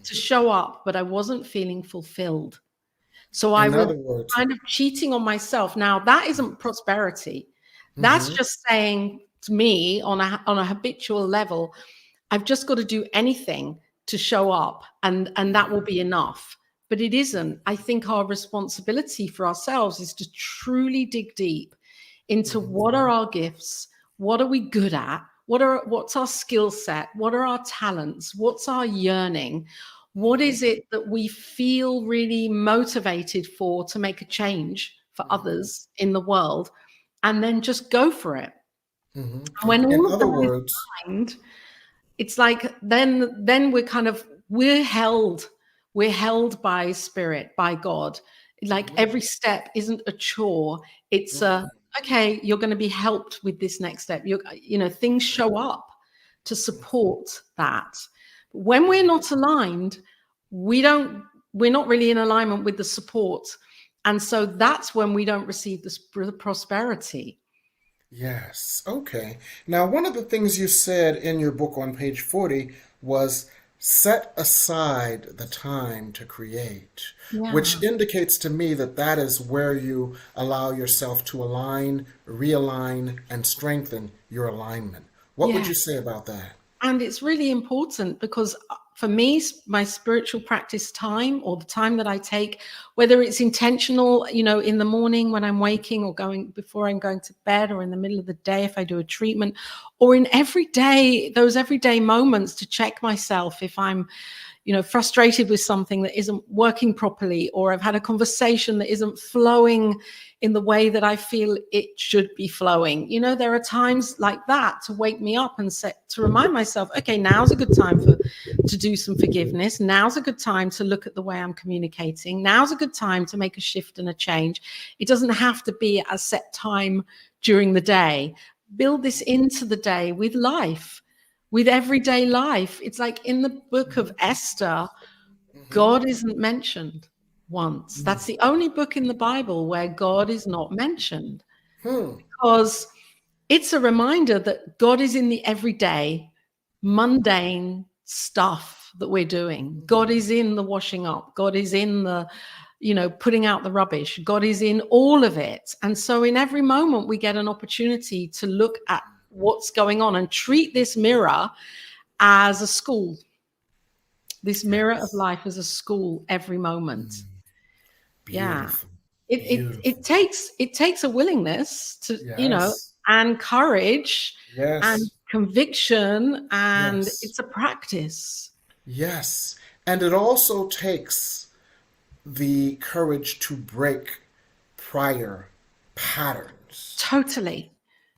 Speaker 2: to show up, but I wasn't feeling fulfilled. So I
Speaker 1: In
Speaker 2: was
Speaker 1: other words,
Speaker 2: kind of cheating on myself. Now, that isn't prosperity. That's just saying to me on a habitual level, I've just got to do anything to show up, and that will be enough. But it isn't. I think our responsibility for ourselves is to truly dig deep into what are our gifts, what are we good at, what's our skill set, what are our talents, what's our yearning, what is it that we feel really motivated for to make a change for others in the world, and then just go for it. And when
Speaker 1: in
Speaker 2: all of
Speaker 1: other
Speaker 2: that is
Speaker 1: words,
Speaker 2: aligned, it's like then we're held by spirit, by God. Like every step isn't a chore. It's okay, you're going to be helped with this next step. Things show up to support that. When we're not aligned, we're not really in alignment with the support. And so that's when we don't receive the prosperity.
Speaker 1: yes. Okay. Now, one of the things you said in your book on page 40 was set aside the time to create,
Speaker 2: Yeah.
Speaker 1: which indicates to me that that is where you allow yourself to align, realign, and strengthen your alignment. What would you
Speaker 2: Yes.
Speaker 1: say about that?
Speaker 2: And it's really important because for me, my spiritual practice time, or the time that I take, whether it's intentional, in the morning when I'm waking, or before I'm going to bed, or in the middle of the day if I do a treatment, or in those everyday moments to check myself if I'm frustrated with something that isn't working properly, or I've had a conversation that isn't flowing in the way that I feel it should be flowing. There are times like that to wake me up and to remind myself, okay, now's a good time to do some forgiveness. Now's a good time to look at the way I'm communicating. Now's a good time to make a shift and a change. It doesn't have to be a set time during the day. Build this into the day with life. With everyday life. It's like in the book of Esther, God isn't mentioned once. That's the only book in the Bible where God is not mentioned, because it's a reminder that God is in the everyday, mundane stuff that we're doing. God is in the washing up. God is in the, putting out the rubbish. God is in all of it. And so in every moment, we get an opportunity to look at what's going on and treat this mirror as a school, this mirror of life as a school every moment.
Speaker 1: Beautiful.
Speaker 2: Yeah. It takes a willingness to,
Speaker 1: Yes.
Speaker 2: and courage
Speaker 1: Yes.
Speaker 2: and conviction, and
Speaker 1: Yes.
Speaker 2: it's a practice.
Speaker 1: Yes. And it also takes the courage to break prior patterns.
Speaker 2: Totally.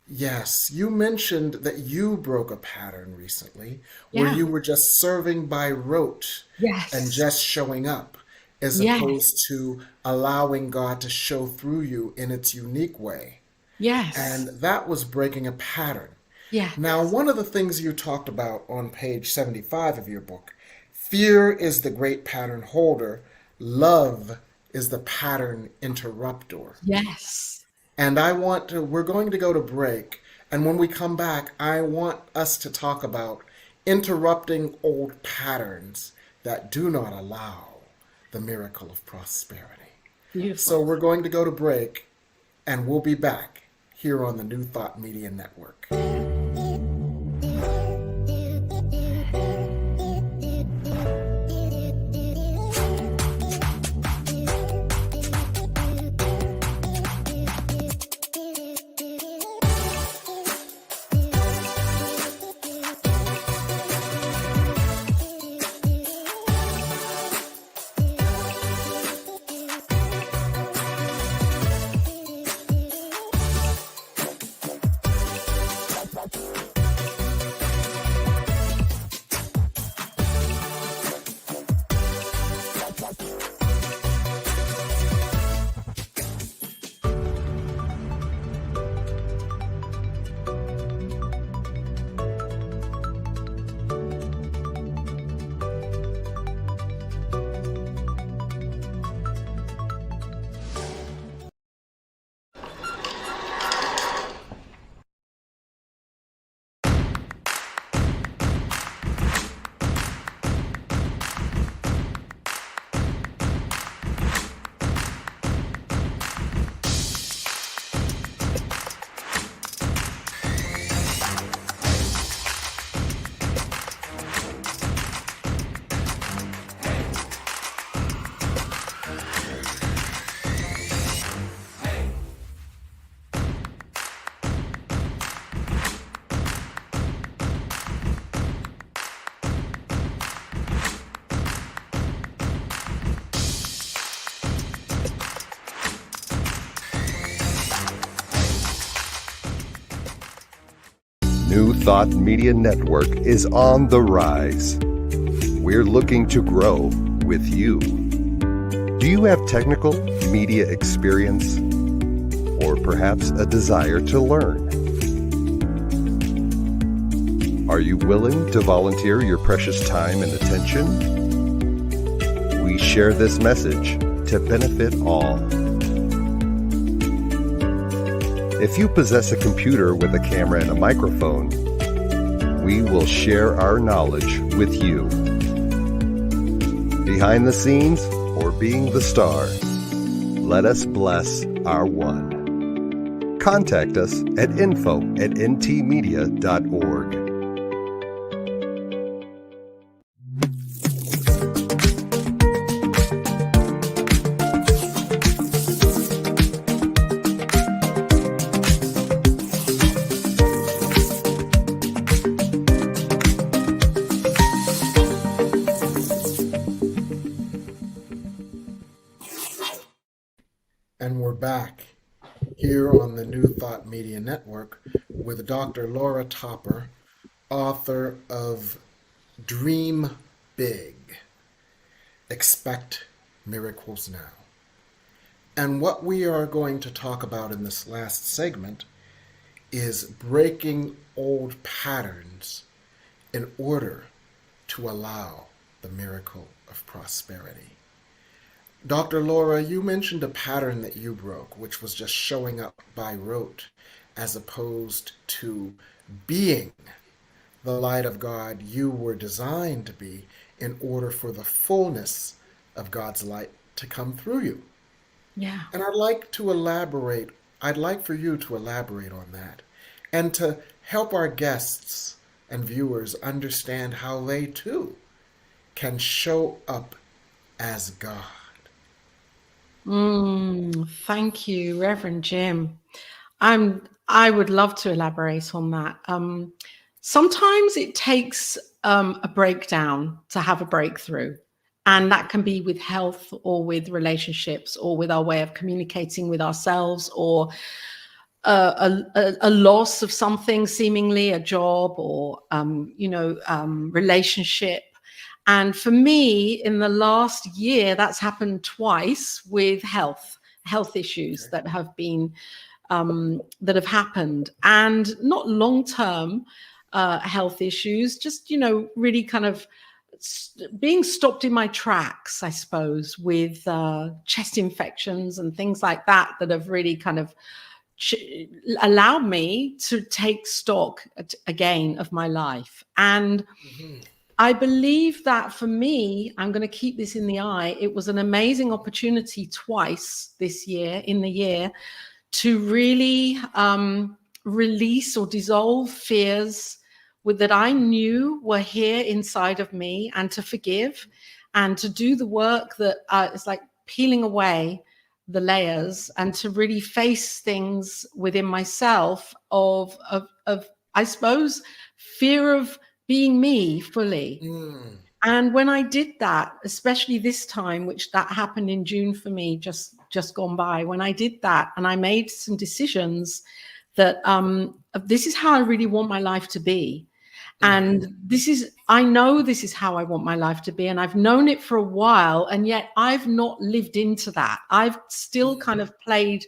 Speaker 1: Yes, you mentioned that you broke a pattern recently where
Speaker 2: Yeah.
Speaker 1: you were just serving by rote
Speaker 2: Yes.
Speaker 1: and just showing up, as
Speaker 2: Yes.
Speaker 1: opposed to allowing God to show through you in its unique way.
Speaker 2: Yes.
Speaker 1: And that was breaking a pattern.
Speaker 2: Yeah.
Speaker 1: Now, one of the things you talked about on page 75 of your book, fear is the great pattern holder, love is the pattern interrupter.
Speaker 2: Yes.
Speaker 1: And we're going to go to break. And when we come back, I want us to talk about interrupting old patterns that do not allow the miracle of prosperity.
Speaker 2: Beautiful.
Speaker 1: So we're going to go to break, and we'll be back here on the New Thought Media Network.
Speaker 3: New Thought Media Network is on the rise. We're looking to grow with you. Do you have technical media experience, or perhaps a desire to learn? Are you willing to volunteer your precious time and attention? We share this message to benefit all. If you possess a computer with a camera and a microphone, we will share our knowledge with you. behind the scenes, or being the star, let us bless our one. Contact us at info@ntmedia.org.
Speaker 1: And we're back here on the New Thought Media Network with Dr. Laura Topper, author of Dream Big, Expect Miracles Now. And what we are going to talk about in this last segment is breaking old patterns in order to allow the miracle of prosperity. Dr. Laura, you mentioned a pattern that you broke, which was just showing up by rote, as opposed to being the light of God you were designed to be in order for the fullness of God's light to come through you.
Speaker 2: Yeah.
Speaker 1: And I'd like for you to elaborate on that and to help our guests and viewers understand how they too can show up as God.
Speaker 2: Thank you, Reverend Jim. I would love to elaborate on that. Sometimes it takes a breakdown to have a breakthrough, and that can be with health or with relationships or with our way of communicating with ourselves, or a loss of something, seemingly a job or relationship. And for me, in the last year, that's happened twice with health issues that have been that have happened, and not long-term health issues, just really kind of being stopped in my tracks, I suppose, with chest infections and things like that have really kind of allowed me to take stock again of my life. And I believe that for me, I'm going to keep this in the eye. It was an amazing opportunity twice this year, in the year, to really release or dissolve fears that I knew were here inside of me, and to forgive and to do the work that is like peeling away the layers, and to really face things within myself of I suppose, fear of being me fully. And when I did that, especially this time, which that happened in June for me, just gone by, when I did that and I made some decisions that this is how I really want my life to be. And I know this is how I want my life to be. And I've known it for a while, and yet I've not lived into that. I've still kind of played,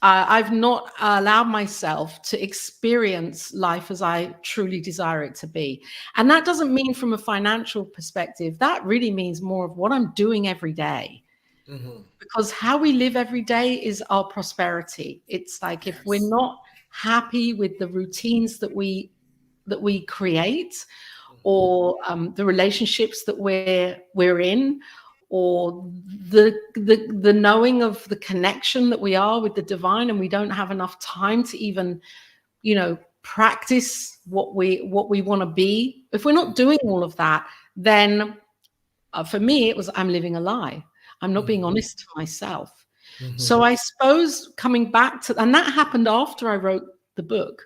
Speaker 2: I've not allowed myself to experience life as I truly desire it to be. And that doesn't mean from a financial perspective. That really means more of what I'm doing every day. Because how we live every day is our prosperity. It's like, if we're not happy with the routines that we create, or the relationships that we're in, or the knowing of the connection that we are with the divine, and we don't have enough time to even practice what we want to be. If we're not doing all of that, then for me it was, I'm living a lie. I'm not being honest to myself. So I suppose coming back to, and that happened after I wrote the book.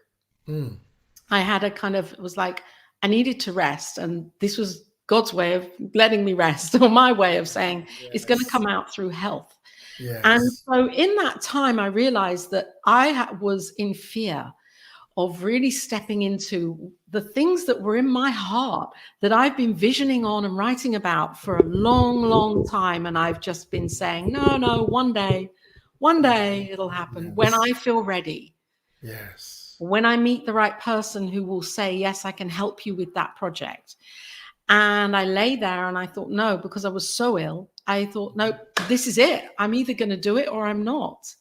Speaker 2: I had a kind of, it was like I needed to rest, and this was God's way of letting me rest, or my way of saying it's going to come out through health. And so in that time, I realized that I was in fear of really stepping into the things that were in my heart that I've been visioning on and writing about for a long, long time. And I've just been saying, no, one day it'll happen when I feel ready. When I meet the right person who will say, yes, I can help you with that project. And I lay there and I thought, no, because I was so ill. I thought, no, this is it. I'm either going to do it or I'm not.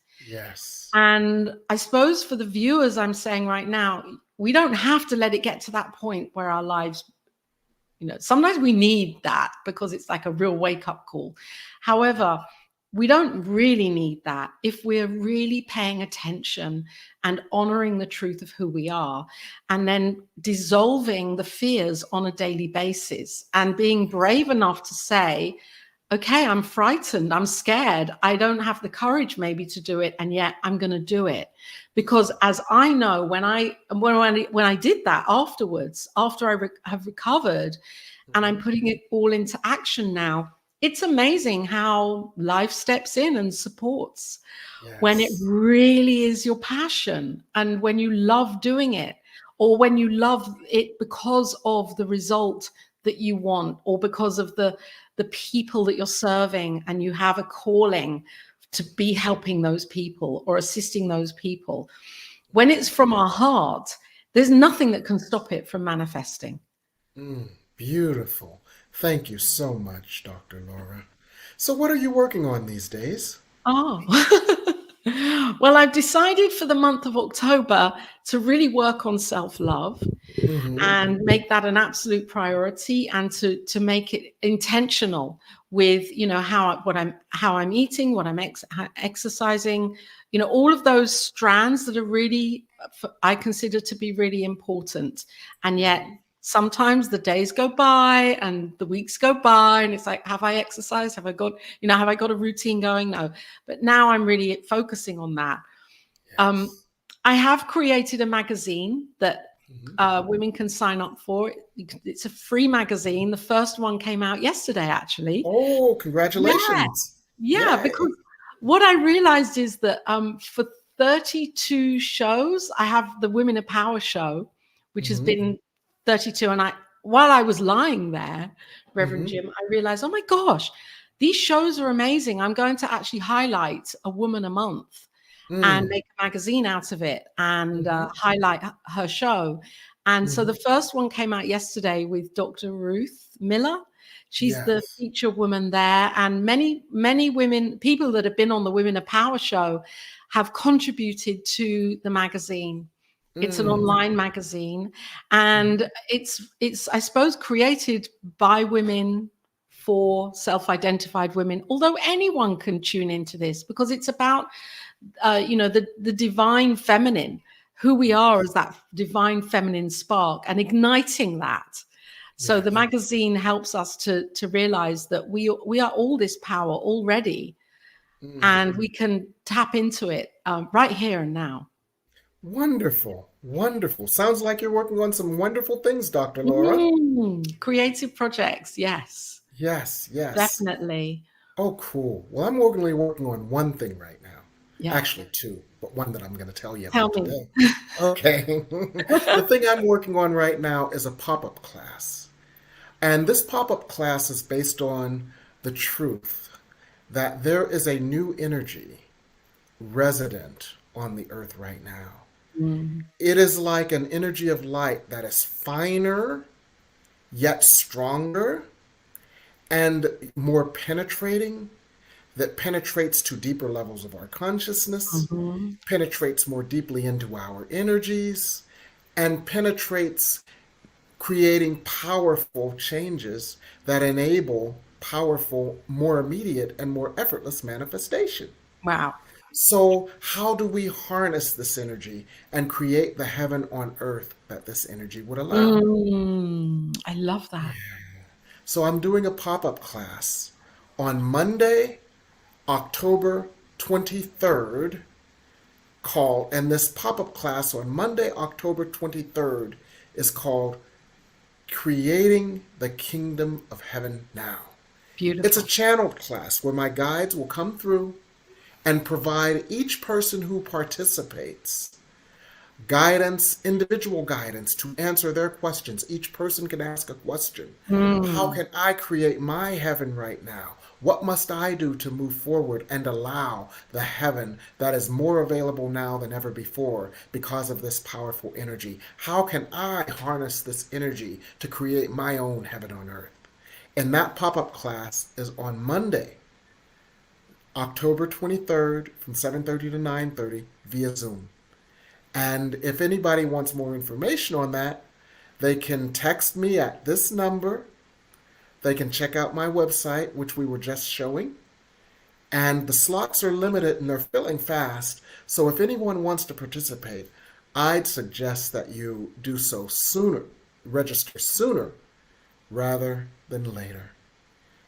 Speaker 2: And I suppose for the viewers, I'm saying right now, we don't have to let it get to that point where our lives sometimes we need that because it's like a real wake-up call. However, we don't really need that if we're really paying attention and honoring the truth of who we are, and then dissolving the fears on a daily basis and being brave enough to say, okay, I'm frightened, I'm scared, I don't have the courage maybe to do it, and yet I'm going to do it. Because as I know, when I did that afterwards, after I have recovered, and I'm putting it all into action now, it's amazing how life steps in and supports when it
Speaker 1: Yes.
Speaker 2: really is your passion, and when you love doing it, or when you love it because of the result that you want, or because of the people that you're serving, and you have a calling to be helping those people or assisting those people. When it's from our heart, there's nothing that can stop it from manifesting.
Speaker 1: Beautiful. Thank you so much, Dr. Laura. So, what are you working on these days?
Speaker 2: Oh, well, I've decided for the month of October to really work on self-love and make that an absolute priority, and to make it intentional with, how I'm eating, what I'm exercising, all of those strands that are really, I consider to be really important. And yet sometimes the days go by and the weeks go by, and it's like, have I exercised? Have I got a routine going? No. But now I'm really focusing on that. I have created a magazine that women can sign up for. It's a free magazine. The first one came out yesterday, actually.
Speaker 1: Oh, congratulations.
Speaker 2: Yeah,
Speaker 1: Yay.
Speaker 2: because what I realized is that for 32 shows, I have the Women of Power show, which has been 32. And while I was lying there, Reverend Jim, I realized, oh my gosh, these shows are amazing. I'm going to actually highlight a woman a month and make a magazine out of it, and highlight her show. And so the first one came out yesterday with Dr. Ruth Miller. She's the feature woman there. And many, many people that have been on the Women of Power show have contributed to the magazine. It's an online magazine, and it's I suppose created by women for self-identified women, although anyone can tune into this, because it's about the divine feminine, who we are as that divine feminine spark, and igniting that. So the magazine helps us to realize that we are all this power already, and we can tap into it right here and now.
Speaker 1: Wonderful. Wonderful. Sounds like you're working on some wonderful things, Dr. Laura.
Speaker 2: Creative projects. Yes.
Speaker 1: Yes.
Speaker 2: Definitely.
Speaker 1: Oh, cool. Well, I'm only working on one thing right now.
Speaker 2: Yeah.
Speaker 1: Actually, two, but one that I'm going to tell you
Speaker 2: Tell
Speaker 1: about
Speaker 2: me.
Speaker 1: today. Okay. The thing I'm working on right now is a pop-up class. And this pop-up class is based on the truth that there is a new energy resident on the earth right now. It is like an energy of light that is finer, yet stronger, and more penetrating, that penetrates to deeper levels of our consciousness, penetrates more deeply into our energies, and penetrates, creating powerful changes that enable powerful, more immediate, and more effortless manifestation.
Speaker 2: Wow.
Speaker 1: So how do we harness this energy and create the heaven on earth that this energy would allow?
Speaker 2: I love that.
Speaker 1: So I'm doing a pop-up class on Monday, October 23rd, and this pop-up class on Monday, October 23rd is called Creating the Kingdom of Heaven Now.
Speaker 2: Beautiful.
Speaker 1: It's a channeled class where my guides will come through and provide each person who participates guidance, individual guidance to answer their questions. Each person can ask a question. How can I create my heaven right now? What must I do to move forward and allow the heaven that is more available now than ever before because of this powerful energy? How can I harness this energy to create my own heaven on earth? And that pop-up class is on Monday, October 23rd from 7:30 to 9:30 via Zoom. And if anybody wants more information on that, They can text me at this number. They can check out my website, which we were just showing. And the slots are limited and they're filling fast. So if anyone wants to participate, I'd suggest that you do so sooner, register sooner rather than later.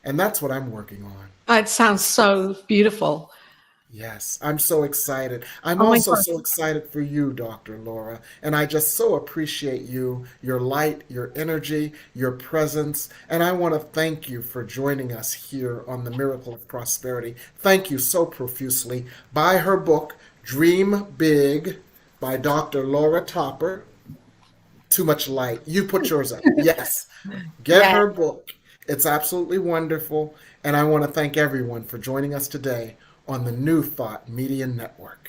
Speaker 1: And that's what I'm working on.
Speaker 2: It sounds so beautiful.
Speaker 1: Yes, I'm so excited. I'm
Speaker 2: Oh my
Speaker 1: also
Speaker 2: God.
Speaker 1: so excited for you, Dr. Laura. And I just so appreciate you, your light, your energy, your presence. And I want to thank you for joining us here on the Miracle of Prosperity. Thank you so profusely. Buy her book, Dream Big, by Dr. Laura Topper. Too much light. You put yours up. Yes. Get
Speaker 2: Yeah.
Speaker 1: her book. It's absolutely wonderful. And I want to thank everyone for joining us today on the New Thought Media Network.